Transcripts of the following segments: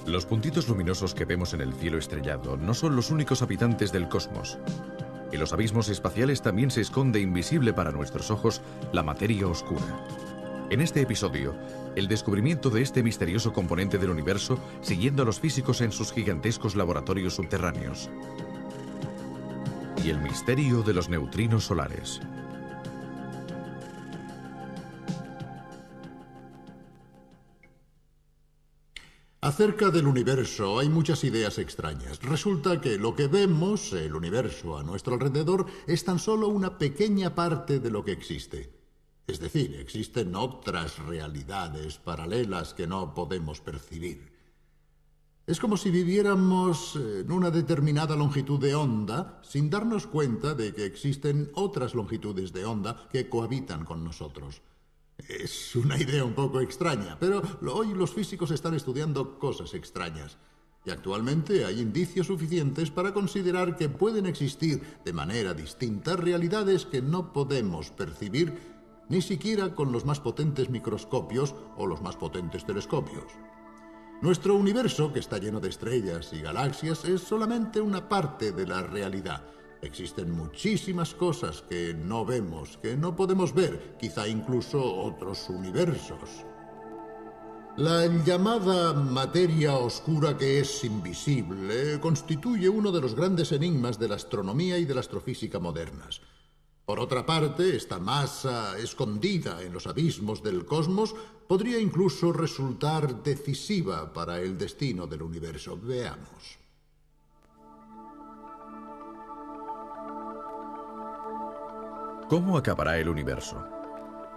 Los puntitos luminosos que vemos en el cielo estrellado no son los únicos habitantes del cosmos. En los abismos espaciales también se esconde invisible para nuestros ojos la materia oscura. En este episodio, el descubrimiento de este misterioso componente del universo siguiendo a los físicos en sus gigantescos laboratorios subterráneos. Y el misterio de los neutrinos solares. Acerca del universo hay muchas ideas extrañas. Resulta que lo que vemos, el universo a nuestro alrededor, es tan solo una pequeña parte de lo que existe. Es decir, existen otras realidades paralelas que no podemos percibir. Es como si viviéramos en una determinada longitud de onda sin darnos cuenta de que existen otras longitudes de onda que cohabitan con nosotros. Es una idea un poco extraña, pero hoy los físicos están estudiando cosas extrañas. Y actualmente hay indicios suficientes para considerar que pueden existir de manera distinta realidades que no podemos percibir ni siquiera con los más potentes microscopios o los más potentes telescopios. Nuestro universo, que está lleno de estrellas y galaxias, es solamente una parte de la realidad. Existen muchísimas cosas que no vemos, que no podemos ver, quizá incluso otros universos. La llamada materia oscura, que es invisible, constituye uno de los grandes enigmas de la astronomía y de la astrofísica modernas. Por otra parte, esta masa escondida en los abismos del cosmos podría incluso resultar decisiva para el destino del universo. Veamos. ¿Cómo acabará el universo?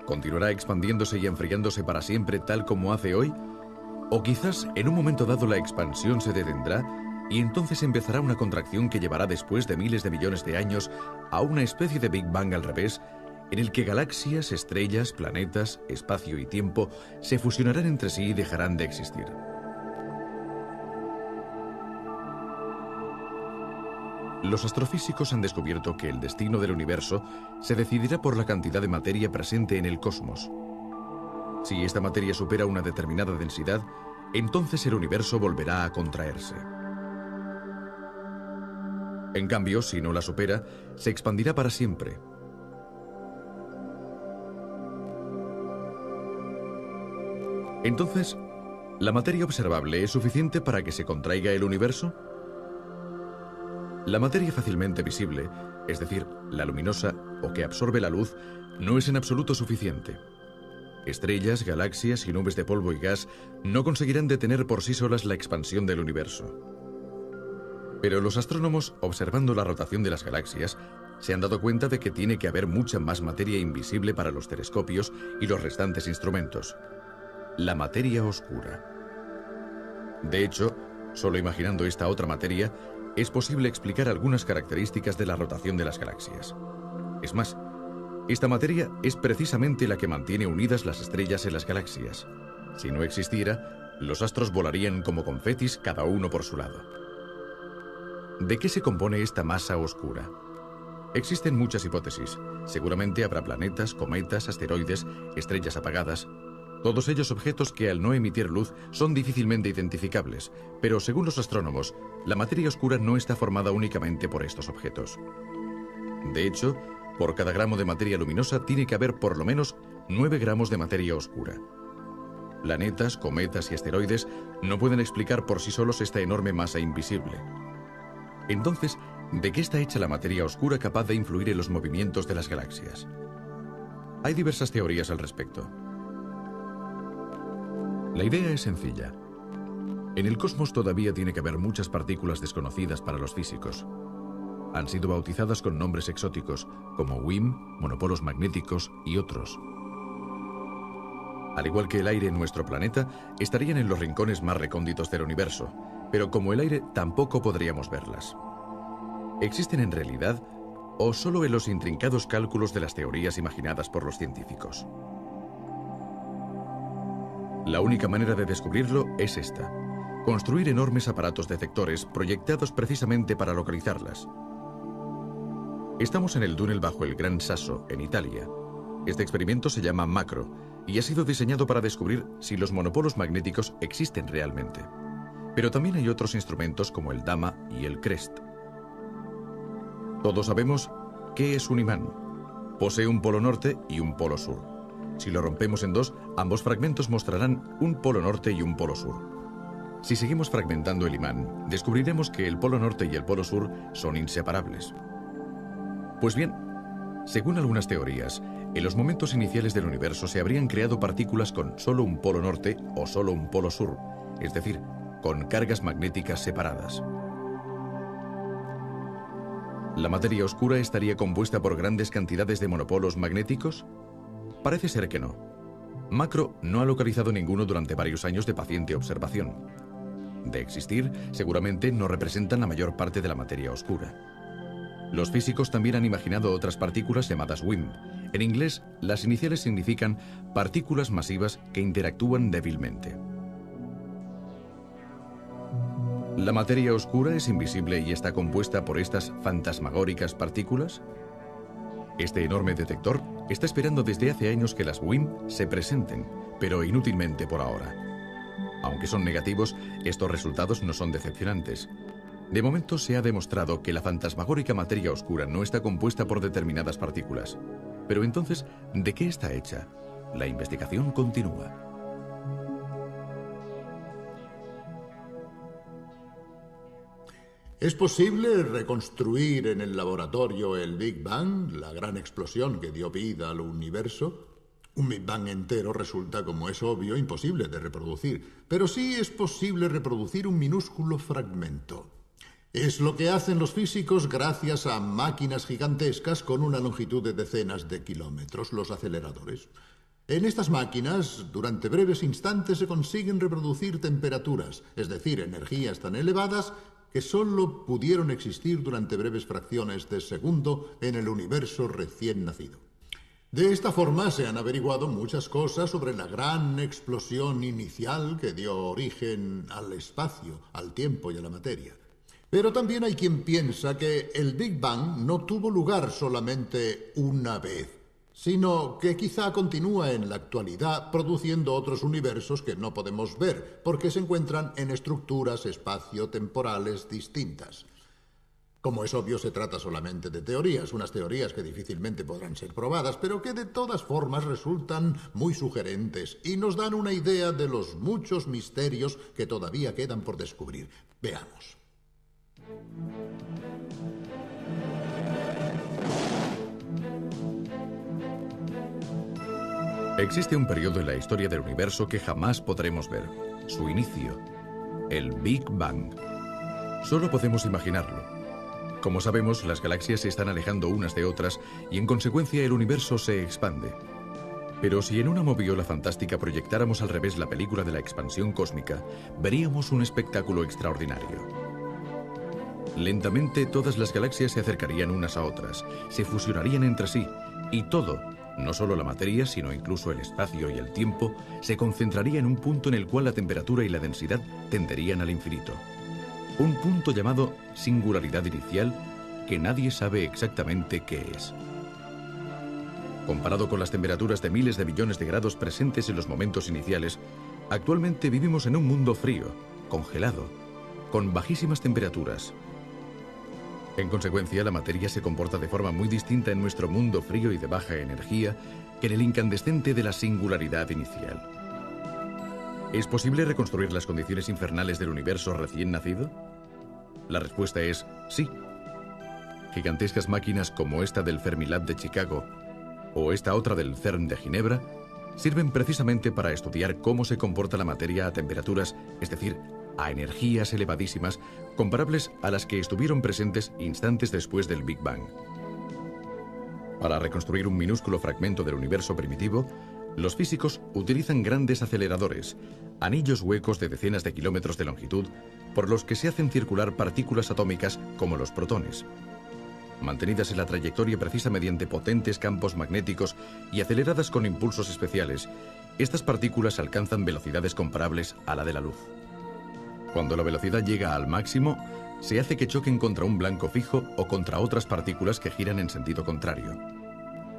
¿Continuará expandiéndose y enfriándose para siempre tal como hace hoy? ¿O quizás en un momento dado la expansión se detendrá y entonces empezará una contracción que llevará después de miles de millones de años a una especie de Big Bang al revés, en el que galaxias, estrellas, planetas, espacio y tiempo se fusionarán entre sí y dejarán de existir? Los astrofísicos han descubierto que el destino del universo se decidirá por la cantidad de materia presente en el cosmos. Si esta materia supera una determinada densidad, entonces el universo volverá a contraerse. En cambio, si no la supera, se expandirá para siempre. Entonces, ¿la materia observable es suficiente para que se contraiga el universo? La materia fácilmente visible, es decir, la luminosa o que absorbe la luz, no es en absoluto suficiente. Estrellas, galaxias y nubes de polvo y gas no conseguirán detener por sí solas la expansión del universo. Pero los astrónomos, observando la rotación de las galaxias, se han dado cuenta de que tiene que haber mucha más materia invisible para los telescopios y los restantes instrumentos. La materia oscura. De hecho, solo imaginando esta otra materia, es posible explicar algunas características de la rotación de las galaxias. Es más, esta materia es precisamente la que mantiene unidas las estrellas en las galaxias. Si no existiera, los astros volarían como confetis, cada uno por su lado. ¿De qué se compone esta masa oscura? Existen muchas hipótesis. Seguramente habrá planetas, cometas, asteroides, estrellas apagadas. Todos ellos objetos que al no emitir luz son difícilmente identificables, pero según los astrónomos, la materia oscura no está formada únicamente por estos objetos. De hecho, por cada gramo de materia luminosa tiene que haber por lo menos 9 gramos de materia oscura. Planetas, cometas y asteroides no pueden explicar por sí solos esta enorme masa invisible. Entonces, ¿de qué está hecha la materia oscura capaz de influir en los movimientos de las galaxias? Hay diversas teorías al respecto. La idea es sencilla. En el cosmos todavía tiene que haber muchas partículas desconocidas para los físicos. Han sido bautizadas con nombres exóticos, como WIMP, monopolos magnéticos y otros. Al igual que el aire en nuestro planeta, estarían en los rincones más recónditos del universo, pero como el aire tampoco podríamos verlas. ¿Existen en realidad o solo en los intrincados cálculos de las teorías imaginadas por los científicos? La única manera de descubrirlo es esta: construir enormes aparatos detectores proyectados precisamente para localizarlas. Estamos en el túnel bajo el Gran Sasso, en Italia. Este experimento se llama MACRO y ha sido diseñado para descubrir si los monopolos magnéticos existen realmente. Pero también hay otros instrumentos como el dama y el crest. Todos sabemos qué es un imán. Posee un polo norte y un polo sur. Si lo rompemos en dos, ambos fragmentos mostrarán un polo norte y un polo sur. Si seguimos fragmentando el imán, descubriremos que el polo norte y el polo sur son inseparables. Pues bien, según algunas teorías, en los momentos iniciales del universo se habrían creado partículas con solo un polo norte o solo un polo sur, es decir, con cargas magnéticas separadas. ¿La materia oscura estaría compuesta por grandes cantidades de monopolos magnéticos? Parece ser que no. Macro no ha localizado ninguno durante varios años de paciente observación. De existir, seguramente no representan la mayor parte de la materia oscura. Los físicos también han imaginado otras partículas llamadas WIMP. En inglés, las iniciales significan partículas masivas que interactúan débilmente. ¿La materia oscura es invisible y está compuesta por estas fantasmagóricas partículas? Este enorme detector está esperando desde hace años que las WIMP se presenten, pero inútilmente por ahora. Aunque son negativos, estos resultados no son decepcionantes. De momento se ha demostrado que la fantasmagórica materia oscura no está compuesta por determinadas partículas. Pero entonces, ¿de qué está hecha? La investigación continúa. ¿Es posible reconstruir en el laboratorio el Big Bang, la gran explosión que dio vida al universo? Un Big Bang entero resulta, como es obvio, imposible de reproducir, pero sí es posible reproducir un minúsculo fragmento. Es lo que hacen los físicos gracias a máquinas gigantescas con una longitud de decenas de kilómetros, los aceleradores. En estas máquinas, durante breves instantes se consiguen reproducir temperaturas, es decir, energías tan elevadas que solo pudieron existir durante breves fracciones de segundo en el universo recién nacido. De esta forma se han averiguado muchas cosas sobre la gran explosión inicial que dio origen al espacio, al tiempo y a la materia. Pero también hay quien piensa que el Big Bang no tuvo lugar solamente una vez, sino que quizá continúa en la actualidad produciendo otros universos que no podemos ver, porque se encuentran en estructuras espacio-temporales distintas. Como es obvio, se trata solamente de teorías, unas teorías que difícilmente podrán ser probadas, pero que de todas formas resultan muy sugerentes y nos dan una idea de los muchos misterios que todavía quedan por descubrir. Veamos. Existe un periodo en la historia del universo que jamás podremos ver. Su inicio. El Big Bang. Solo podemos imaginarlo. Como sabemos, las galaxias se están alejando unas de otras y en consecuencia el universo se expande. Pero si en una moviola fantástica proyectáramos al revés la película de la expansión cósmica, veríamos un espectáculo extraordinario. Lentamente todas las galaxias se acercarían unas a otras, se fusionarían entre sí y todo, no solo la materia, sino incluso el espacio y el tiempo, se concentraría en un punto en el cual la temperatura y la densidad tenderían al infinito. Un punto llamado singularidad inicial que nadie sabe exactamente qué es. Comparado con las temperaturas de miles de billones de grados presentes en los momentos iniciales, actualmente vivimos en un mundo frío, congelado, con bajísimas temperaturas. En consecuencia, la materia se comporta de forma muy distinta en nuestro mundo frío y de baja energía que en el incandescente de la singularidad inicial. ¿Es posible reconstruir las condiciones infernales del universo recién nacido? La respuesta es sí. Gigantescas máquinas como esta del Fermilab de Chicago o esta otra del CERN de Ginebra sirven precisamente para estudiar cómo se comporta la materia a temperaturas, es decir, a energías elevadísimas, comparables a las que estuvieron presentes instantes después del Big Bang. Para reconstruir un minúsculo fragmento del universo primitivo, los físicos utilizan grandes aceleradores, anillos huecos de decenas de kilómetros de longitud, por los que se hacen circular partículas atómicas como los protones. Mantenidas en la trayectoria precisa mediante potentes campos magnéticos y aceleradas con impulsos especiales, estas partículas alcanzan velocidades comparables a la de la luz. Cuando la velocidad llega al máximo, se hace que choquen contra un blanco fijo o contra otras partículas que giran en sentido contrario.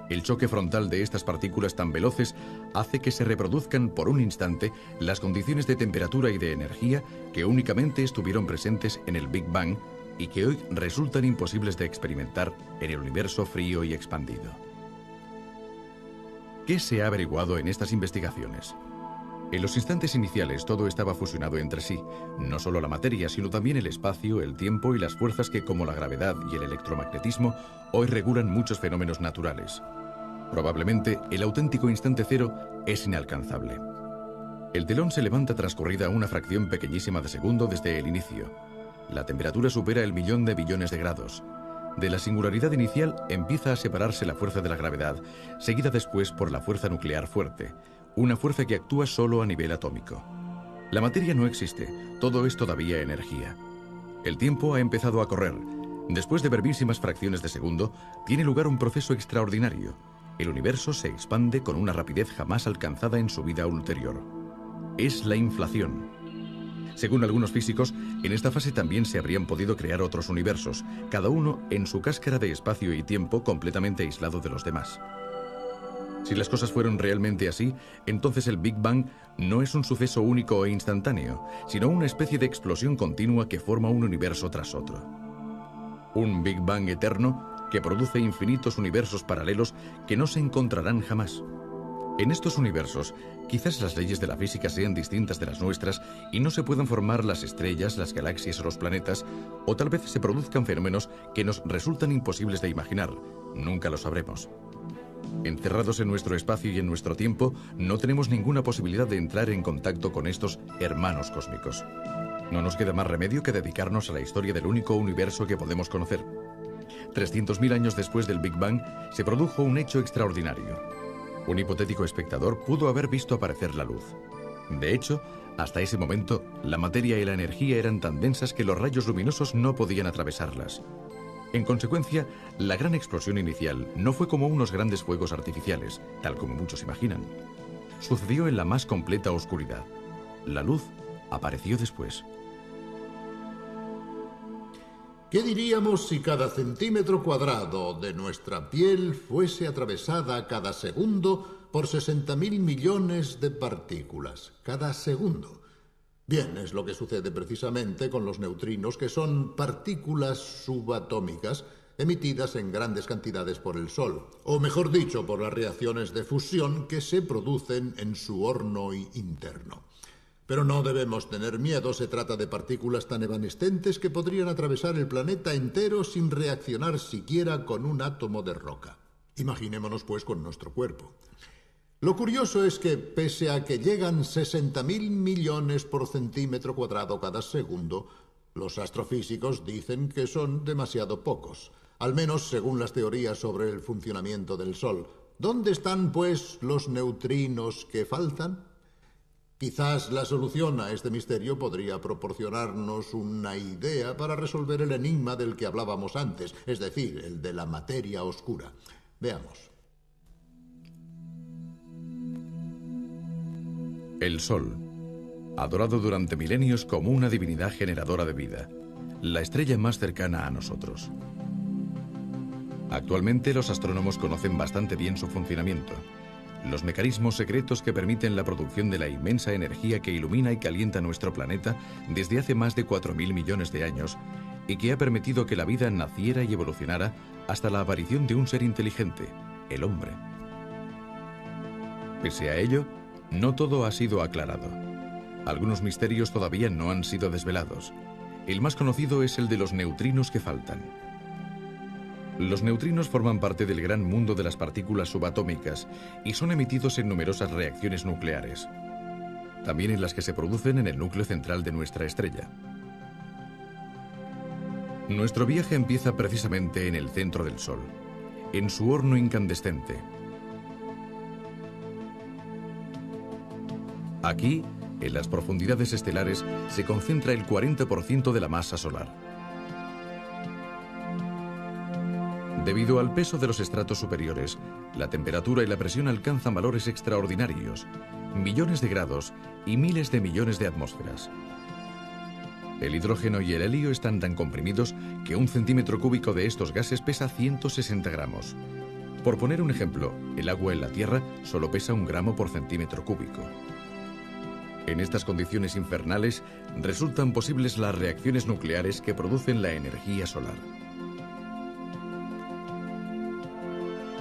El choque frontal de estas partículas tan veloces hace que se reproduzcan por un instante las condiciones de temperatura y de energía que únicamente estuvieron presentes en el Big Bang y que hoy resultan imposibles de experimentar en el universo frío y expandido. ¿Qué se ha averiguado en estas investigaciones? En los instantes iniciales todo estaba fusionado entre sí, no solo la materia, sino también el espacio, el tiempo y las fuerzas que, como la gravedad y el electromagnetismo, hoy regulan muchos fenómenos naturales. Probablemente el auténtico instante cero es inalcanzable. El telón se levanta transcurrida una fracción pequeñísima de segundo desde el inicio. La temperatura supera el 1.000.000 de billones de grados. De la singularidad inicial empieza a separarse la fuerza de la gravedad, seguida después por la fuerza nuclear fuerte, una fuerza que actúa solo a nivel atómico. La materia no existe, todo es todavía energía. El tiempo ha empezado a correr. Después de brevísimas fracciones de segundo, tiene lugar un proceso extraordinario. El universo se expande con una rapidez jamás alcanzada en su vida ulterior. Es la inflación. Según algunos físicos, en esta fase también se habrían podido crear otros universos, cada uno en su cáscara de espacio y tiempo completamente aislado de los demás. Si las cosas fueron realmente así, entonces el Big Bang no es un suceso único e instantáneo, sino una especie de explosión continua que forma un universo tras otro. Un Big Bang eterno que produce infinitos universos paralelos que no se encontrarán jamás. En estos universos, quizás las leyes de la física sean distintas de las nuestras y no se puedan formar las estrellas, las galaxias o los planetas, o tal vez se produzcan fenómenos que nos resultan imposibles de imaginar. Nunca lo sabremos. Encerrados en nuestro espacio y en nuestro tiempo, no tenemos ninguna posibilidad de entrar en contacto con estos hermanos cósmicos. No nos queda más remedio que dedicarnos a la historia del único universo que podemos conocer. 300.000 años después del Big Bang, se produjo un hecho extraordinario. Un hipotético espectador pudo haber visto aparecer la luz. De hecho, hasta ese momento, la materia y la energía eran tan densas que los rayos luminosos no podían atravesarlas. En consecuencia, la gran explosión inicial no fue como unos grandes fuegos artificiales, tal como muchos imaginan. Sucedió en la más completa oscuridad. La luz apareció después. ¿Qué diríamos si cada centímetro cuadrado de nuestra piel fuese atravesada cada segundo por 60.000 millones de partículas? Cada segundo. Bien, es lo que sucede precisamente con los neutrinos, que son partículas subatómicas emitidas en grandes cantidades por el Sol, o mejor dicho, por las reacciones de fusión que se producen en su horno interno. Pero no debemos tener miedo, se trata de partículas tan evanescentes que podrían atravesar el planeta entero sin reaccionar siquiera con un átomo de roca. Imaginémonos, pues, con nuestro cuerpo. Lo curioso es que, pese a que llegan 60.000 millones por centímetro cuadrado cada segundo, los astrofísicos dicen que son demasiado pocos, al menos según las teorías sobre el funcionamiento del Sol. ¿Dónde están, pues, los neutrinos que faltan? Quizás la solución a este misterio podría proporcionarnos una idea para resolver el enigma del que hablábamos antes, es decir, el de la materia oscura. Veamos. El Sol, adorado durante milenios como una divinidad generadora de vida, la estrella más cercana a nosotros. Actualmente los astrónomos conocen bastante bien su funcionamiento, los mecanismos secretos que permiten la producción de la inmensa energía que ilumina y calienta nuestro planeta desde hace más de 4.000 millones de años y que ha permitido que la vida naciera y evolucionara hasta la aparición de un ser inteligente, el hombre. Pese a ello, no todo ha sido aclarado. Algunos misterios todavía no han sido desvelados. El más conocido es el de los neutrinos que faltan. Los neutrinos forman parte del gran mundo de las partículas subatómicas y son emitidos en numerosas reacciones nucleares, también en las que se producen en el núcleo central de nuestra estrella. Nuestro viaje empieza precisamente en el centro del Sol, en su horno incandescente. Aquí, en las profundidades estelares, se concentra el 40% de la masa solar. Debido al peso de los estratos superiores, la temperatura y la presión alcanzan valores extraordinarios, millones de grados y miles de millones de atmósferas. El hidrógeno y el helio están tan comprimidos que un centímetro cúbico de estos gases pesa 160 gramos. Por poner un ejemplo, el agua en la Tierra solo pesa 1 gramo por centímetro cúbico. En estas condiciones infernales resultan posibles las reacciones nucleares que producen la energía solar.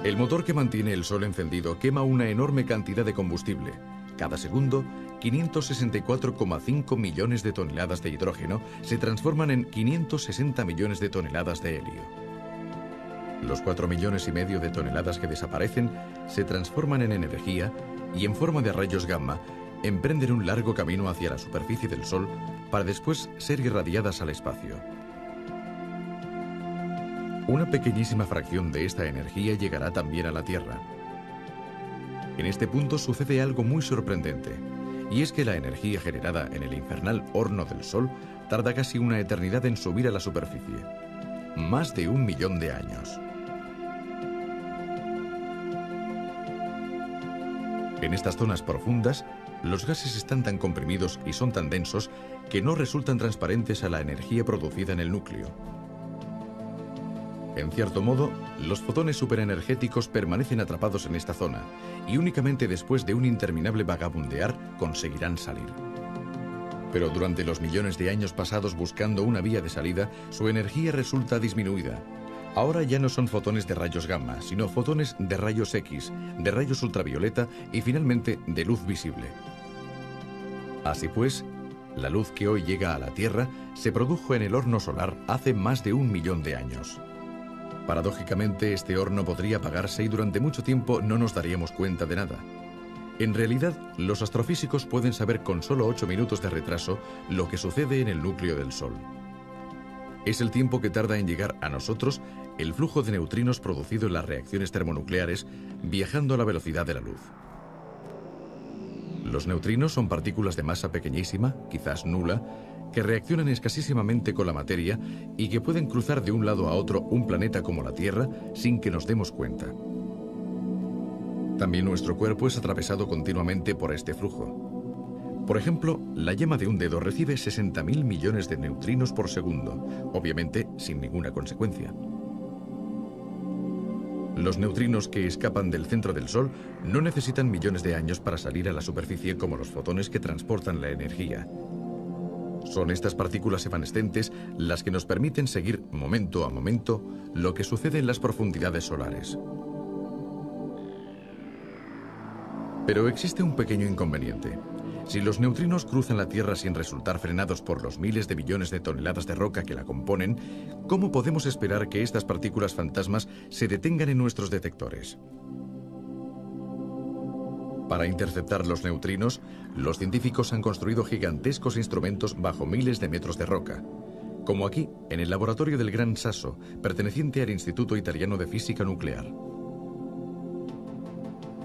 El motor que mantiene el Sol encendido quema una enorme cantidad de combustible. Cada segundo, 564,5 millones de toneladas de hidrógeno se transforman en 560 millones de toneladas de helio. Los 4,5 millones de toneladas que desaparecen se transforman en energía y en forma de rayos gamma emprenden un largo camino hacia la superficie del Sol para después ser irradiadas al espacio. Una pequeñísima fracción de esta energía llegará también a la Tierra. En este punto sucede algo muy sorprendente, y es que la energía generada en el infernal horno del Sol tarda casi una eternidad en subir a la superficie. Más de 1 millón de años. En estas zonas profundas, los gases están tan comprimidos y son tan densos que no resultan transparentes a la energía producida en el núcleo. En cierto modo, los fotones superenergéticos permanecen atrapados en esta zona y únicamente después de un interminable vagabundear conseguirán salir. Pero durante los millones de años pasados buscando una vía de salida, su energía resulta disminuida. Ahora ya no son fotones de rayos gamma, sino fotones de rayos X, de rayos ultravioleta y finalmente de luz visible. Así pues, la luz que hoy llega a la Tierra se produjo en el horno solar hace más de 1 millón de años. Paradójicamente, este horno podría apagarse y durante mucho tiempo no nos daríamos cuenta de nada. En realidad, los astrofísicos pueden saber con solo 8 minutos de retraso lo que sucede en el núcleo del Sol. Es el tiempo que tarda en llegar a nosotros el flujo de neutrinos producido en las reacciones termonucleares viajando a la velocidad de la luz. Los neutrinos son partículas de masa pequeñísima, quizás nula, que reaccionan escasísimamente con la materia y que pueden cruzar de un lado a otro un planeta como la Tierra sin que nos demos cuenta. También nuestro cuerpo es atravesado continuamente por este flujo. Por ejemplo, la yema de un dedo recibe 60.000 millones de neutrinos por segundo, obviamente sin ninguna consecuencia. Los neutrinos que escapan del centro del Sol no necesitan millones de años para salir a la superficie como los fotones que transportan la energía. Son estas partículas evanescentes las que nos permiten seguir momento a momento lo que sucede en las profundidades solares. Pero existe un pequeño inconveniente. Si los neutrinos cruzan la Tierra sin resultar frenados por los miles de millones de toneladas de roca que la componen, ¿cómo podemos esperar que estas partículas fantasmas se detengan en nuestros detectores? Para interceptar los neutrinos, los científicos han construido gigantescos instrumentos bajo miles de metros de roca, como aquí, en el laboratorio del Gran Sasso, perteneciente al Instituto Italiano de Física Nuclear.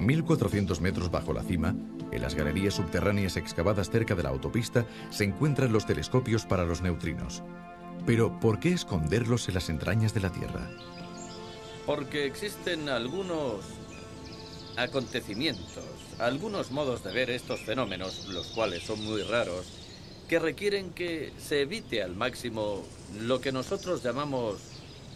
1.400 metros bajo la cima, en las galerías subterráneas excavadas cerca de la autopista, se encuentran los telescopios para los neutrinos. Pero, ¿por qué esconderlos en las entrañas de la Tierra? Porque existen algunos acontecimientos, algunos modos de ver estos fenómenos, los cuales son muy raros, que requieren que se evite al máximo lo que nosotros llamamos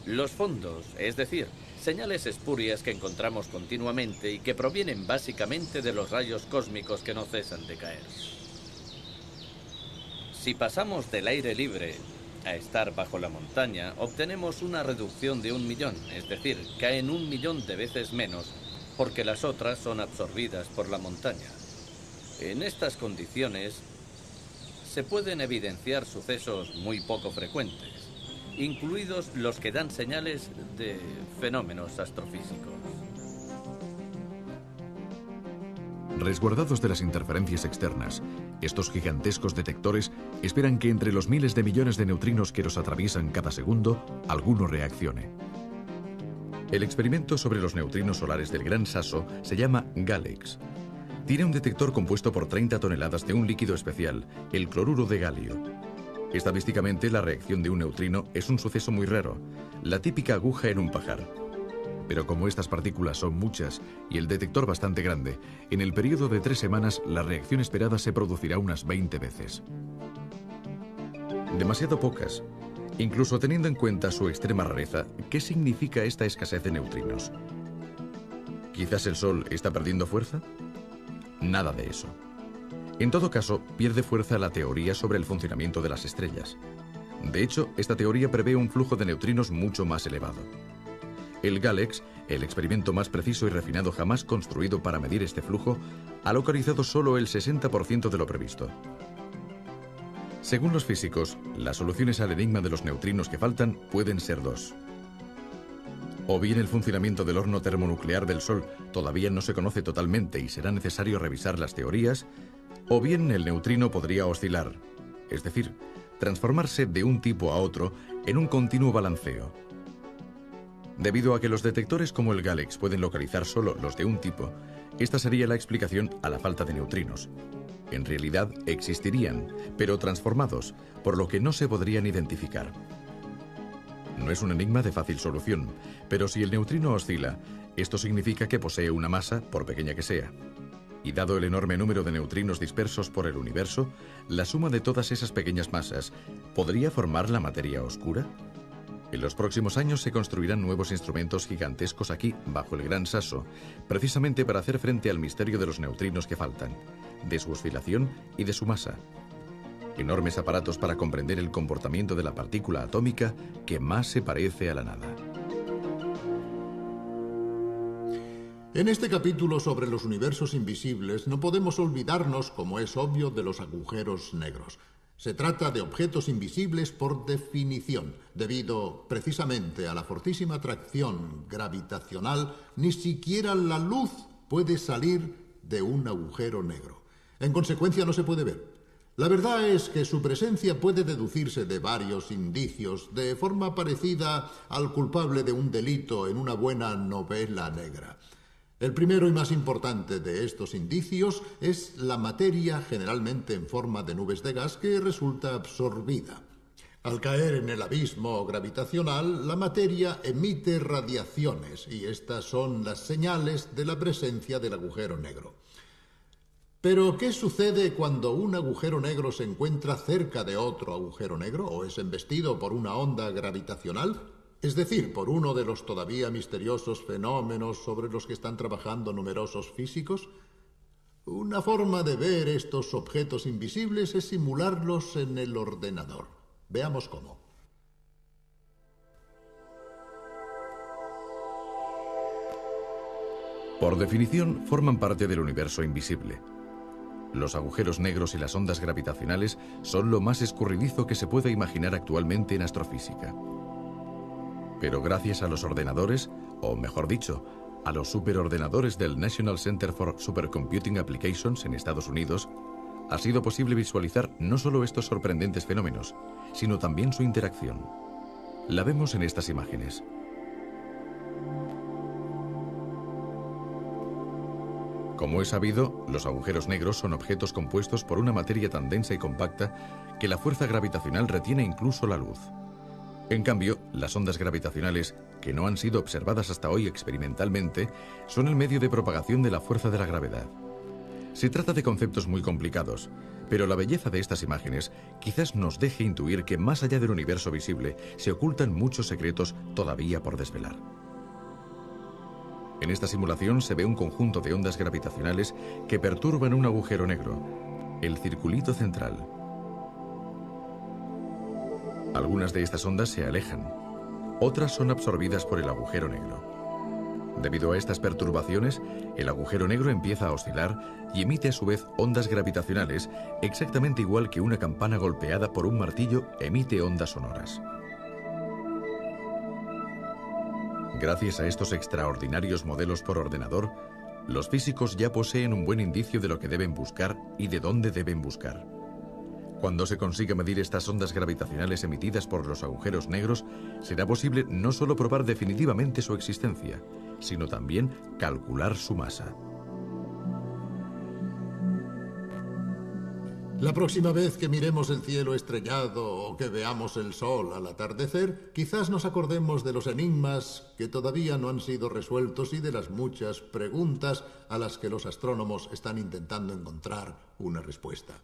los fondos, es decir, señales espurias que encontramos continuamente y que provienen básicamente de los rayos cósmicos que no cesan de caer. Si pasamos del aire libre a estar bajo la montaña, obtenemos una reducción de 1 millón, es decir, caen 1 millón de veces menos, porque las otras son absorbidas por la montaña. En estas condiciones se pueden evidenciar sucesos muy poco frecuentes, incluidos los que dan señales de fenómenos astrofísicos. Resguardados de las interferencias externas, estos gigantescos detectores esperan que entre los miles de millones de neutrinos que los atraviesan cada segundo, alguno reaccione. El experimento sobre los neutrinos solares del Gran Sasso se llama GALEX. Tiene un detector compuesto por 30 toneladas de un líquido especial, el cloruro de galio. Estadísticamente, la reacción de un neutrino es un suceso muy raro, la típica aguja en un pajar. Pero como estas partículas son muchas y el detector bastante grande, en el periodo de 3 semanas la reacción esperada se producirá unas 20 veces. Demasiado pocas. Incluso teniendo en cuenta su extrema rareza, ¿qué significa esta escasez de neutrinos? ¿Quizás el Sol está perdiendo fuerza? Nada de eso. En todo caso, pierde fuerza la teoría sobre el funcionamiento de las estrellas. De hecho, esta teoría prevé un flujo de neutrinos mucho más elevado. El GALEX, el experimento más preciso y refinado jamás construido para medir este flujo, ha localizado solo el 60% de lo previsto. Según los físicos, las soluciones al enigma de los neutrinos que faltan pueden ser dos. O bien el funcionamiento del horno termonuclear del Sol todavía no se conoce totalmente y será necesario revisar las teorías, o bien el neutrino podría oscilar, es decir, transformarse de un tipo a otro en un continuo balanceo. Debido a que los detectores como el GALEX pueden localizar solo los de un tipo, esta sería la explicación a la falta de neutrinos. En realidad existirían, pero transformados, por lo que no se podrían identificar. No es un enigma de fácil solución, pero si el neutrino oscila, esto significa que posee una masa, por pequeña que sea. Y dado el enorme número de neutrinos dispersos por el universo, la suma de todas esas pequeñas masas, ¿podría formar la materia oscura? En los próximos años se construirán nuevos instrumentos gigantescos aquí, bajo el Gran Sasso, precisamente para hacer frente al misterio de los neutrinos que faltan, de su oscilación y de su masa. Enormes aparatos para comprender el comportamiento de la partícula atómica que más se parece a la nada. En este capítulo sobre los universos invisibles no podemos olvidarnos, como es obvio, de los agujeros negros. Se trata de objetos invisibles por definición. Debido precisamente a la fortísima atracción gravitacional, ni siquiera la luz puede salir de un agujero negro. En consecuencia, no se puede ver. La verdad es que su presencia puede deducirse de varios indicios, de forma parecida al culpable de un delito en una buena novela negra. El primero y más importante de estos indicios es la materia, generalmente en forma de nubes de gas, que resulta absorbida. Al caer en el abismo gravitacional, la materia emite radiaciones, y estas son las señales de la presencia del agujero negro. Pero, ¿qué sucede cuando un agujero negro se encuentra cerca de otro agujero negro o es embestido por una onda gravitacional? Es decir, por uno de los todavía misteriosos fenómenos sobre los que están trabajando numerosos físicos. Una forma de ver estos objetos invisibles es simularlos en el ordenador. Veamos cómo. Por definición, forman parte del universo invisible. Los agujeros negros y las ondas gravitacionales son lo más escurridizo que se puede imaginar actualmente en astrofísica. Pero gracias a los ordenadores, o mejor dicho, a los superordenadores del National Center for Supercomputing Applications en Estados Unidos, ha sido posible visualizar no solo estos sorprendentes fenómenos, sino también su interacción. La vemos en estas imágenes. Como es sabido, los agujeros negros son objetos compuestos por una materia tan densa y compacta que la fuerza gravitacional retiene incluso la luz. En cambio, las ondas gravitacionales, que no han sido observadas hasta hoy experimentalmente, son el medio de propagación de la fuerza de la gravedad. Se trata de conceptos muy complicados, pero la belleza de estas imágenes quizás nos deje intuir que más allá del universo visible se ocultan muchos secretos todavía por desvelar. En esta simulación se ve un conjunto de ondas gravitacionales que perturban un agujero negro, el circulito central. Algunas de estas ondas se alejan, otras son absorbidas por el agujero negro. Debido a estas perturbaciones, el agujero negro empieza a oscilar y emite a su vez ondas gravitacionales, exactamente igual que una campana golpeada por un martillo emite ondas sonoras. Gracias a estos extraordinarios modelos por ordenador, los físicos ya poseen un buen indicio de lo que deben buscar y de dónde deben buscar. Cuando se consiga medir estas ondas gravitacionales emitidas por los agujeros negros, será posible no solo probar definitivamente su existencia, sino también calcular su masa. La próxima vez que miremos el cielo estrellado o que veamos el sol al atardecer, quizás nos acordemos de los enigmas que todavía no han sido resueltos y de las muchas preguntas a las que los astrónomos están intentando encontrar una respuesta.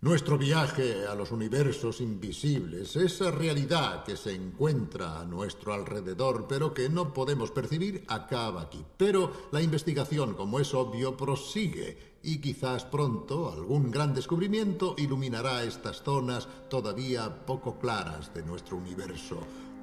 Nuestro viaje a los universos invisibles, esa realidad que se encuentra a nuestro alrededor, pero que no podemos percibir, acaba aquí. Pero la investigación, como es obvio, prosigue y quizás pronto algún gran descubrimiento iluminará estas zonas todavía poco claras de nuestro universo.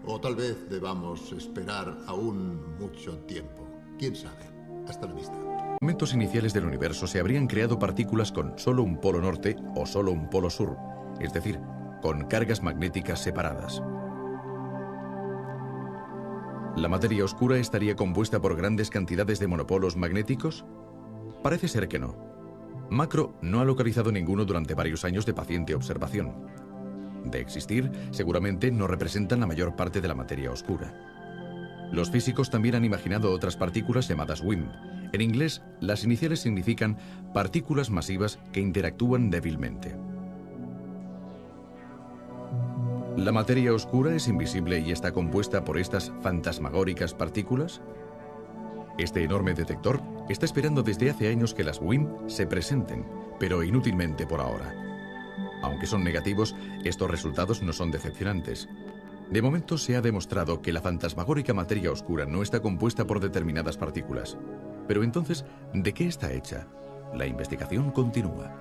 O tal vez debamos esperar aún mucho tiempo. ¿Quién sabe? Hasta la vista. En los momentos iniciales del universo se habrían creado partículas con solo un polo norte o solo un polo sur, es decir, con cargas magnéticas separadas. ¿La materia oscura estaría compuesta por grandes cantidades de monopolos magnéticos? Parece ser que no. Macro no ha localizado ninguno durante varios años de paciente observación. De existir, seguramente no representan la mayor parte de la materia oscura. Los físicos también han imaginado otras partículas llamadas WIMP. En inglés, las iniciales significan partículas masivas que interactúan débilmente. ¿La materia oscura es invisible y está compuesta por estas fantasmagóricas partículas? Este enorme detector está esperando desde hace años que las WIMP se presenten, pero inútilmente por ahora. Aunque son negativos, estos resultados no son decepcionantes. De momento se ha demostrado que la fantasmagórica materia oscura no está compuesta por determinadas partículas. Pero entonces, ¿de qué está hecha? La investigación continúa.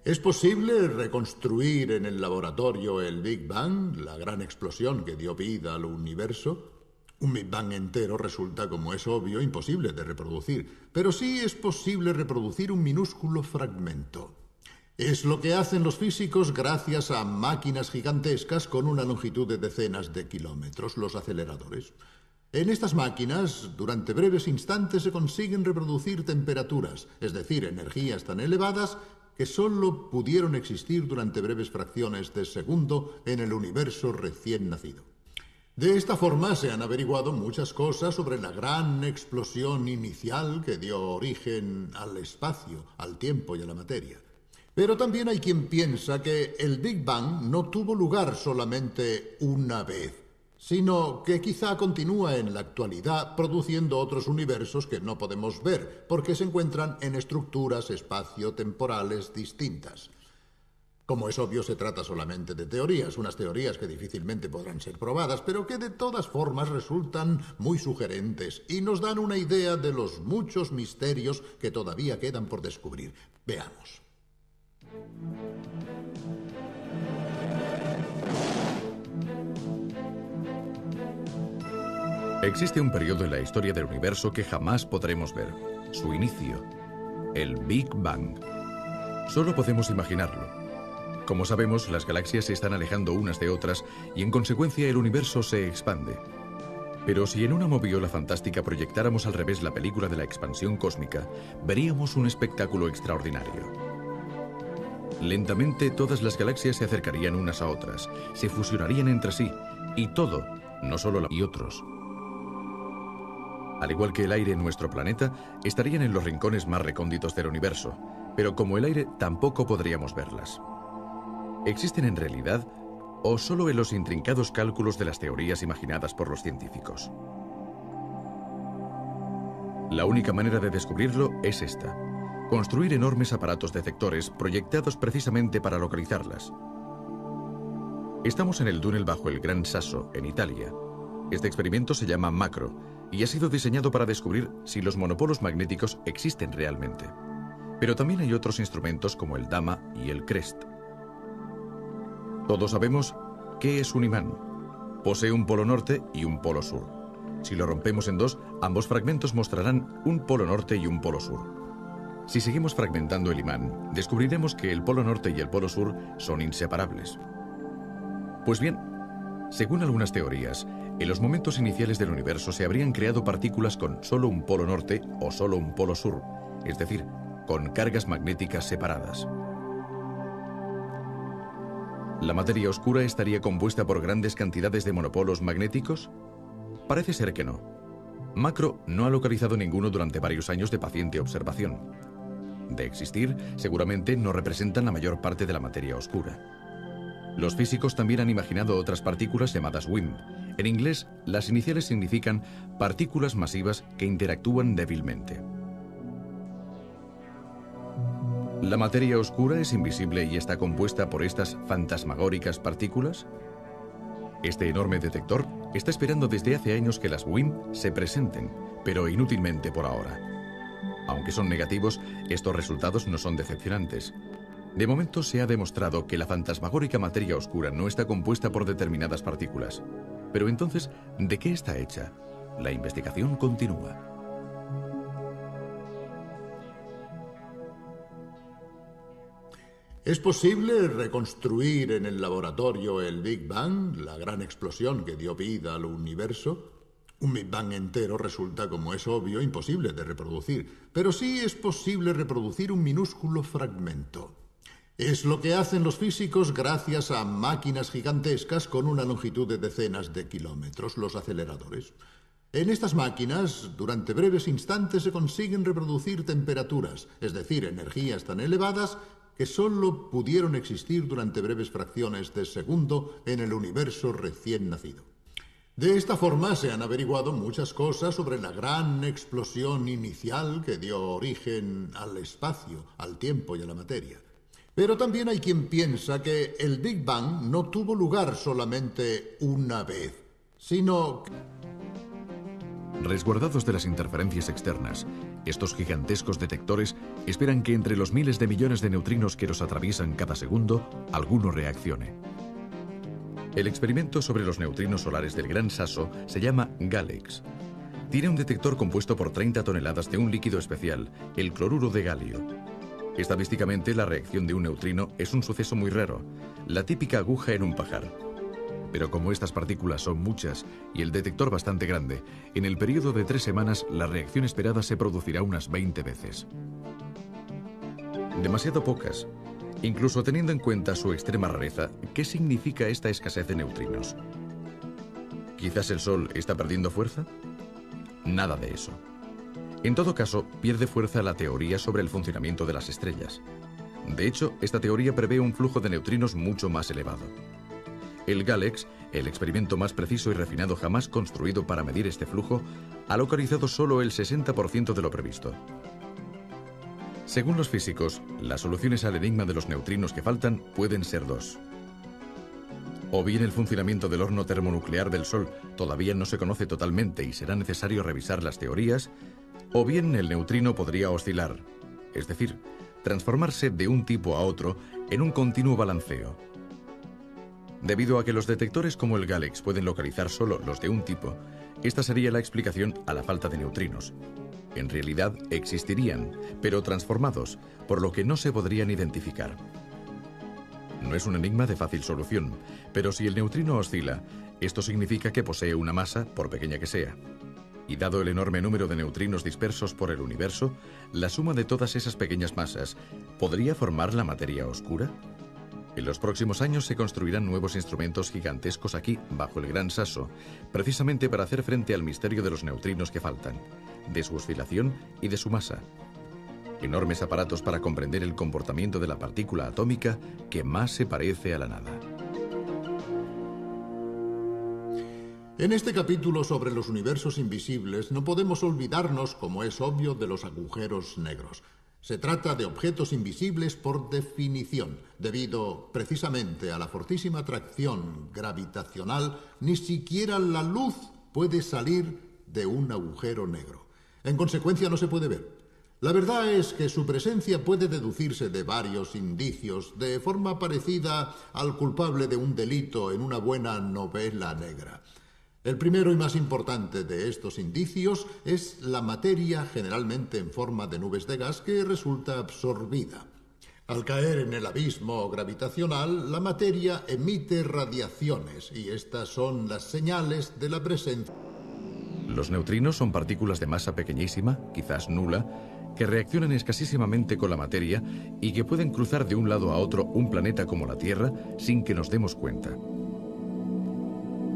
¿Es posible reconstruir en el laboratorio el Big Bang, la gran explosión que dio vida al universo? Un Big Bang entero resulta, como es obvio, imposible de reproducir, pero sí es posible reproducir un minúsculo fragmento. Es lo que hacen los físicos gracias a máquinas gigantescas con una longitud de decenas de kilómetros, los aceleradores. En estas máquinas, durante breves instantes se consiguen reproducir temperaturas, es decir, energías tan elevadas que solo pudieron existir durante breves fracciones de segundo en el universo recién nacido. De esta forma se han averiguado muchas cosas sobre la gran explosión inicial que dio origen al espacio, al tiempo y a la materia. Pero también hay quien piensa que el Big Bang no tuvo lugar solamente una vez, sino que quizá continúa en la actualidad produciendo otros universos que no podemos ver, porque se encuentran en estructuras espacio-temporales distintas. Como es obvio, se trata solamente de teorías, unas teorías que difícilmente podrán ser probadas, pero que de todas formas resultan muy sugerentes y nos dan una idea de los muchos misterios que todavía quedan por descubrir. Veamos. Existe un periodo en la historia del universo que jamás podremos ver, su inicio, el Big Bang. Solo podemos imaginarlo. Como sabemos, las galaxias se están alejando unas de otras y en consecuencia el universo se expande. Pero si en una moviola fantástica proyectáramos al revés la película de la expansión cósmica, veríamos un espectáculo extraordinario. Lentamente todas las galaxias se acercarían unas a otras, se fusionarían entre sí, y todo, no solo la y otros. Al igual que el aire en nuestro planeta, estarían en los rincones más recónditos del universo, pero como el aire tampoco podríamos verlas. ¿Existen en realidad o solo en los intrincados cálculos de las teorías imaginadas por los científicos? La única manera de descubrirlo es esta: construir enormes aparatos detectores proyectados precisamente para localizarlas. Estamos en el túnel bajo el Gran Sasso, en Italia. Este experimento se llama Macro y ha sido diseñado para descubrir si los monopolos magnéticos existen realmente. Pero también hay otros instrumentos como el Dama y el CREST. Todos sabemos qué es un imán. Posee un polo norte y un polo sur. Si lo rompemos en dos, ambos fragmentos mostrarán un polo norte y un polo sur. Si seguimos fragmentando el imán, descubriremos que el polo norte y el polo sur son inseparables. Pues bien, según algunas teorías, en los momentos iniciales del universo se habrían creado partículas con solo un polo norte o solo un polo sur, es decir, con cargas magnéticas separadas. ¿La materia oscura estaría compuesta por grandes cantidades de monopolos magnéticos? Parece ser que no. Macro no ha localizado ninguno durante varios años de paciente observación. De existir, seguramente no representan la mayor parte de la materia oscura. Los físicos también han imaginado otras partículas llamadas WIMP. En inglés, las iniciales significan partículas masivas que interactúan débilmente. ¿La materia oscura es invisible y está compuesta por estas fantasmagóricas partículas? Este enorme detector está esperando desde hace años que las WIMP se presenten, pero inútilmente por ahora. Aunque son negativos, estos resultados no son decepcionantes. De momento se ha demostrado que la fantasmagórica materia oscura no está compuesta por determinadas partículas. Pero entonces, ¿de qué está hecha? La investigación continúa. ¿Es posible reconstruir en el laboratorio el Big Bang, la gran explosión que dio vida al universo? Un Big Bang entero resulta, como es obvio, imposible de reproducir, pero sí es posible reproducir un minúsculo fragmento. Es lo que hacen los físicos gracias a máquinas gigantescas con una longitud de decenas de kilómetros, los aceleradores. En estas máquinas, durante breves instantes se consiguen reproducir temperaturas, es decir, energías tan elevadas que solo pudieron existir durante breves fracciones de segundo en el universo recién nacido. De esta forma se han averiguado muchas cosas sobre la gran explosión inicial que dio origen al espacio, al tiempo y a la materia. Pero también hay quien piensa que el Big Bang no tuvo lugar solamente una vez, sino... Resguardados de las interferencias externas, estos gigantescos detectores esperan que entre los miles de millones de neutrinos que los atraviesan cada segundo, alguno reaccione. El experimento sobre los neutrinos solares del Gran Sasso se llama GALEX. Tiene un detector compuesto por 30 toneladas de un líquido especial, el cloruro de galio. Estadísticamente, la reacción de un neutrino es un suceso muy raro, la típica aguja en un pajar. Pero como estas partículas son muchas y el detector bastante grande, en el periodo de 3 semanas la reacción esperada se producirá unas 20 veces. Demasiado pocas. Incluso teniendo en cuenta su extrema rareza, ¿qué significa esta escasez de neutrinos? ¿Quizás el Sol está perdiendo fuerza? Nada de eso. En todo caso, pierde fuerza la teoría sobre el funcionamiento de las estrellas. De hecho, esta teoría prevé un flujo de neutrinos mucho más elevado. El GALEX, el experimento más preciso y refinado jamás construido para medir este flujo, ha localizado solo el 60% de lo previsto. Según los físicos, las soluciones al enigma de los neutrinos que faltan pueden ser dos. O bien el funcionamiento del horno termonuclear del Sol todavía no se conoce totalmente y será necesario revisar las teorías, o bien el neutrino podría oscilar, es decir, transformarse de un tipo a otro en un continuo balanceo. Debido a que los detectores como el GALEX pueden localizar solo los de un tipo, esta sería la explicación a la falta de neutrinos. En realidad existirían, pero transformados, por lo que no se podrían identificar. No es un enigma de fácil solución, pero si el neutrino oscila, esto significa que posee una masa, por pequeña que sea. Y dado el enorme número de neutrinos dispersos por el universo, la suma de todas esas pequeñas masas, ¿podría formar la materia oscura? En los próximos años se construirán nuevos instrumentos gigantescos aquí, bajo el Gran Sasso, precisamente para hacer frente al misterio de los neutrinos que faltan, de su oscilación y de su masa. Enormes aparatos para comprender el comportamiento de la partícula atómica que más se parece a la nada. En este capítulo sobre los universos invisibles no podemos olvidarnos, como es obvio, de los agujeros negros. Se trata de objetos invisibles por definición. Debido precisamente a la fortísima atracción gravitacional, ni siquiera la luz puede salir de un agujero negro. En consecuencia, no se puede ver. La verdad es que su presencia puede deducirse de varios indicios, de forma parecida al culpable de un delito en una buena novela negra. El primero y más importante de estos indicios es la materia, generalmente en forma de nubes de gas, que resulta absorbida. Al caer en el abismo gravitacional, la materia emite radiaciones, y estas son las señales de la presencia. Los neutrinos son partículas de masa pequeñísima, quizás nula, que reaccionan escasísimamente con la materia y que pueden cruzar de un lado a otro un planeta como la Tierra sin que nos demos cuenta.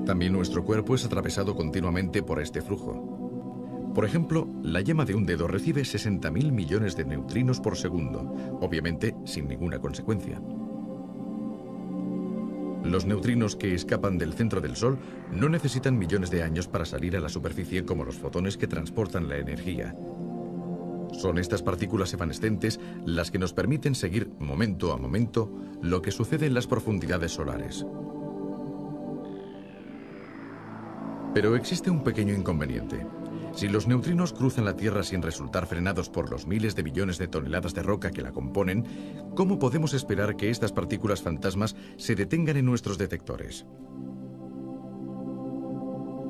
También nuestro cuerpo es atravesado continuamente por este flujo. Por ejemplo, la yema de un dedo recibe 60.000 millones de neutrinos por segundo, obviamente sin ninguna consecuencia. Los neutrinos que escapan del centro del Sol no necesitan millones de años para salir a la superficie como los fotones que transportan la energía. Son estas partículas evanescentes las que nos permiten seguir momento a momento lo que sucede en las profundidades solares. Pero existe un pequeño inconveniente. Si los neutrinos cruzan la Tierra sin resultar frenados por los miles de millones de toneladas de roca que la componen, ¿cómo podemos esperar que estas partículas fantasmas se detengan en nuestros detectores?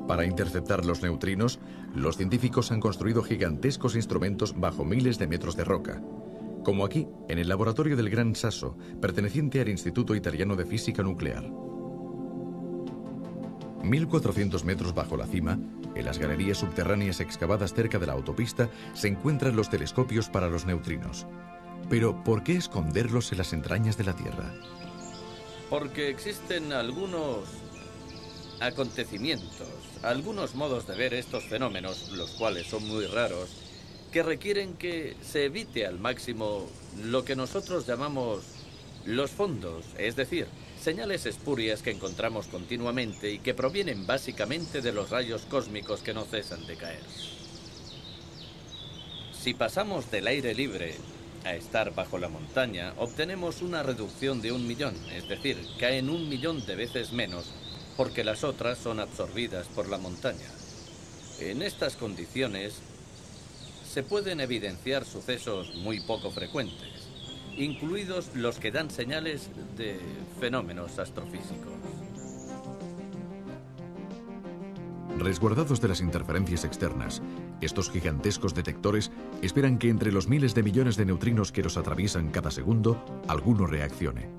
Para interceptar los neutrinos, los científicos han construido gigantescos instrumentos bajo miles de metros de roca, como aquí, en el laboratorio del Gran Sasso, perteneciente al Instituto Italiano de Física Nuclear. 1400 metros bajo la cima, en las galerías subterráneas excavadas cerca de la autopista, se encuentran los telescopios para los neutrinos. Pero, ¿por qué esconderlos en las entrañas de la Tierra? Porque existen algunos acontecimientos, algunos modos de ver estos fenómenos, los cuales son muy raros, que requieren que se evite al máximo lo que nosotros llamamos los fondos, es decir, señales espurias que encontramos continuamente y que provienen básicamente de los rayos cósmicos que no cesan de caer. Si pasamos del aire libre a estar bajo la montaña, obtenemos una reducción de 1 millón, es decir, caen 1 millón de veces menos, porque las otras son absorbidas por la montaña. En estas condiciones se pueden evidenciar sucesos muy poco frecuentes, incluidos los que dan señales de fenómenos astrofísicos. Resguardados de las interferencias externas, estos gigantescos detectores esperan que entre los miles de millones de neutrinos que los atraviesan cada segundo, alguno reaccione.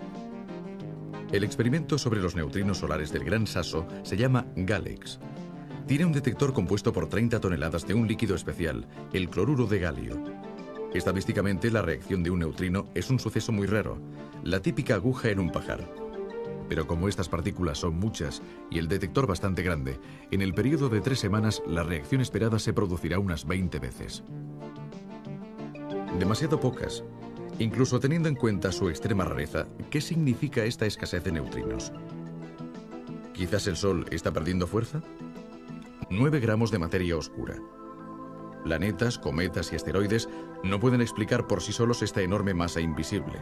El experimento sobre los neutrinos solares del Gran Sasso se llama GALEX. Tiene un detector compuesto por 30 toneladas de un líquido especial, el cloruro de galio. Estadísticamente, la reacción de un neutrino es un suceso muy raro, la típica aguja en un pajar. Pero como estas partículas son muchas y el detector bastante grande, en el periodo de 3 semanas la reacción esperada se producirá unas 20 veces. Demasiado pocas. Incluso teniendo en cuenta su extrema rareza, ¿qué significa esta escasez de neutrinos? ¿Quizás el Sol está perdiendo fuerza? 9 gramos de materia oscura. Planetas, cometas y asteroides no pueden explicar por sí solos esta enorme masa invisible.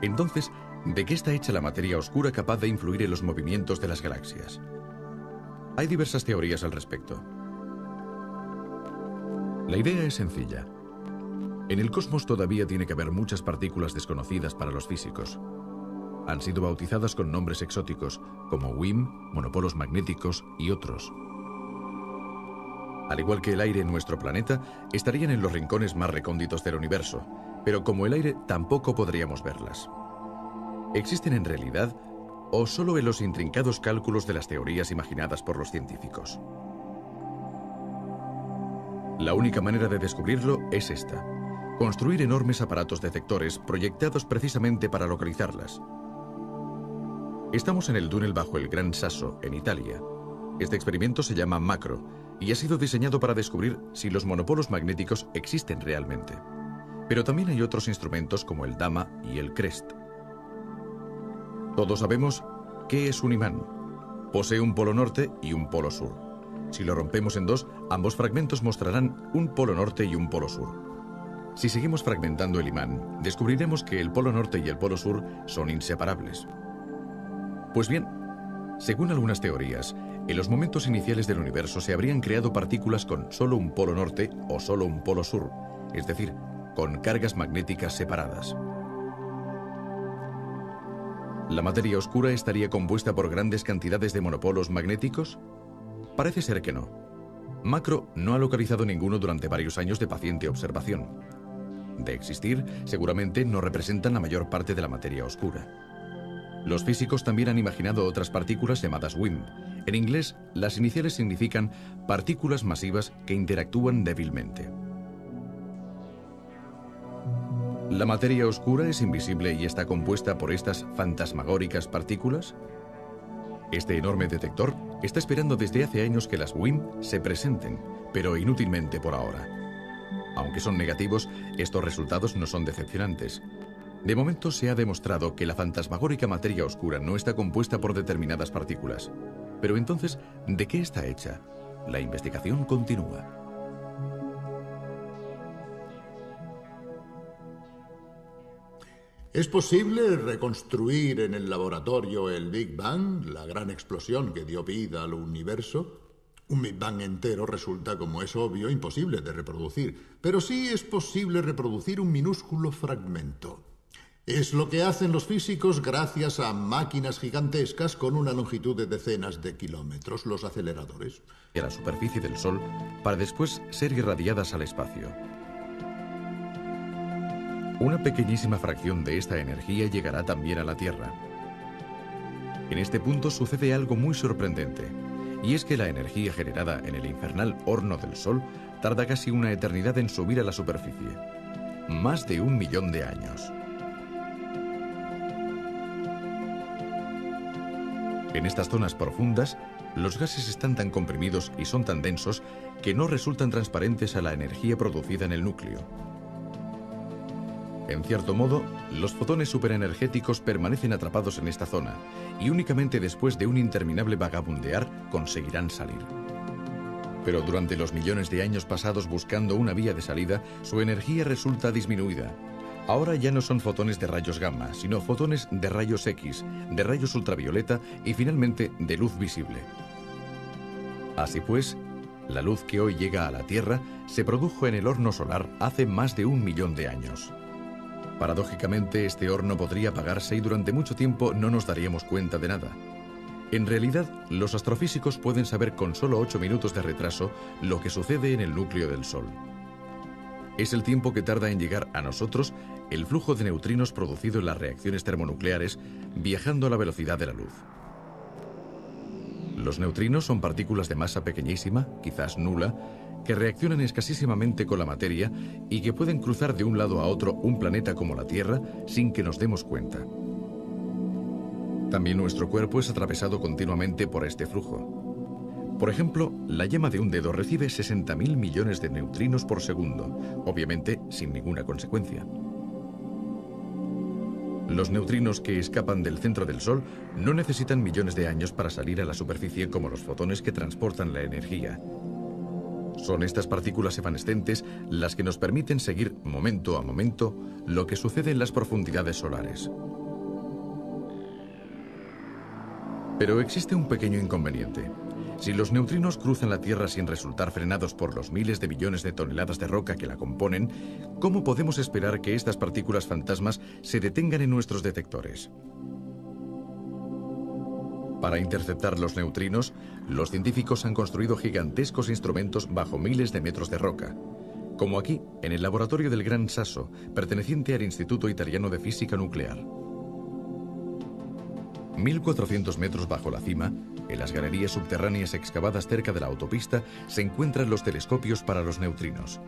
Entonces, ¿de qué está hecha la materia oscura capaz de influir en los movimientos de las galaxias? Hay diversas teorías al respecto. La idea es sencilla. En el cosmos todavía tiene que haber muchas partículas desconocidas para los físicos. Han sido bautizadas con nombres exóticos, como WIMP, monopolos magnéticos y otros. Al igual que el aire en nuestro planeta, estarían en los rincones más recónditos del universo, pero como el aire tampoco podríamos verlas. ¿Existen en realidad o solo en los intrincados cálculos de las teorías imaginadas por los científicos? La única manera de descubrirlo es esta: construir enormes aparatos detectores proyectados precisamente para localizarlas. Estamos en el túnel bajo el Gran Sasso, en Italia. Este experimento se llama MACRO y ha sido diseñado para descubrir si los monopolos magnéticos existen realmente. Pero también hay otros instrumentos como el DAMA y el CREST. Todos sabemos qué es un imán. Posee un polo norte y un polo sur. Si lo rompemos en dos, ambos fragmentos mostrarán un polo norte y un polo sur. Si seguimos fragmentando el imán, descubriremos que el polo norte y el polo sur son inseparables. Pues bien, según algunas teorías, en los momentos iniciales del universo se habrían creado partículas con solo un polo norte o solo un polo sur, es decir, con cargas magnéticas separadas. ¿La materia oscura estaría compuesta por grandes cantidades de monopolos magnéticos? Parece ser que no. MACRO no ha localizado ninguno durante varios años de paciente observación. De existir, seguramente no representan la mayor parte de la materia oscura. Los físicos también han imaginado otras partículas llamadas WIMP. En inglés, las iniciales significan partículas masivas que interactúan débilmente. ¿La materia oscura es invisible y está compuesta por estas fantasmagóricas partículas? Este enorme detector está esperando desde hace años que las WIMP se presenten, pero inútilmente por ahora. Aunque son negativos, estos resultados no son decepcionantes. De momento se ha demostrado que la fantasmagórica materia oscura no está compuesta por determinadas partículas. Pero entonces, ¿de qué está hecha? La investigación continúa. ¿Es posible reconstruir en el laboratorio el Big Bang, la gran explosión que dio vida al universo? Un Big Bang entero resulta, como es obvio, imposible de reproducir, pero sí es posible reproducir un minúsculo fragmento. Es lo que hacen los físicos gracias a máquinas gigantescas con una longitud de decenas de kilómetros, los aceleradores. A la superficie del Sol para después ser irradiadas al espacio. Una pequeñísima fracción de esta energía llegará también a la Tierra. En este punto sucede algo muy sorprendente, y es que la energía generada en el infernal horno del Sol tarda casi una eternidad en subir a la superficie. Más de 1 millón de años. En estas zonas profundas, los gases están tan comprimidos y son tan densos que no resultan transparentes a la energía producida en el núcleo. En cierto modo, los fotones superenergéticos permanecen atrapados en esta zona y únicamente después de un interminable vagabundear conseguirán salir. Pero durante los millones de años pasados buscando una vía de salida, su energía resulta disminuida. Ahora ya no son fotones de rayos gamma, sino fotones de rayos X, de rayos ultravioleta y finalmente de luz visible. Así pues, la luz que hoy llega a la Tierra se produjo en el horno solar hace más de 1 millón de años. Paradójicamente, este horno podría apagarse y durante mucho tiempo no nos daríamos cuenta de nada. En realidad, los astrofísicos pueden saber con solo 8 minutos de retraso lo que sucede en el núcleo del Sol. Es el tiempo que tarda en llegar a nosotros el flujo de neutrinos producido en las reacciones termonucleares viajando a la velocidad de la luz. Los neutrinos son partículas de masa pequeñísima, quizás nula, que reaccionan escasísimamente con la materia y que pueden cruzar de un lado a otro un planeta como la Tierra sin que nos demos cuenta. También nuestro cuerpo es atravesado continuamente por este flujo. Por ejemplo, la yema de un dedo recibe 60.000 millones de neutrinos por segundo, obviamente sin ninguna consecuencia. Los neutrinos que escapan del centro del Sol no necesitan millones de años para salir a la superficie como los fotones que transportan la energía. Son estas partículas evanescentes las que nos permiten seguir momento a momento lo que sucede en las profundidades solares. Pero existe un pequeño inconveniente. Si los neutrinos cruzan la Tierra sin resultar frenados por los miles de millones de toneladas de roca que la componen, ¿cómo podemos esperar que estas partículas fantasmas se detengan en nuestros detectores? Para interceptar los neutrinos, los científicos han construido gigantescos instrumentos bajo miles de metros de roca, como aquí, en el laboratorio del Gran Sasso, perteneciente al Instituto Italiano de Física Nuclear. 1.400 metros bajo la cima, en las galerías subterráneas excavadas cerca de la autopista, se encuentran los telescopios para los neutrinos.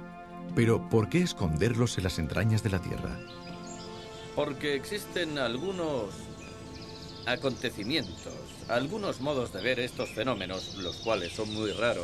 Pero, ¿por qué esconderlos en las entrañas de la Tierra? Porque existen algunos acontecimientos, algunos modos de ver estos fenómenos, los cuales son muy raros,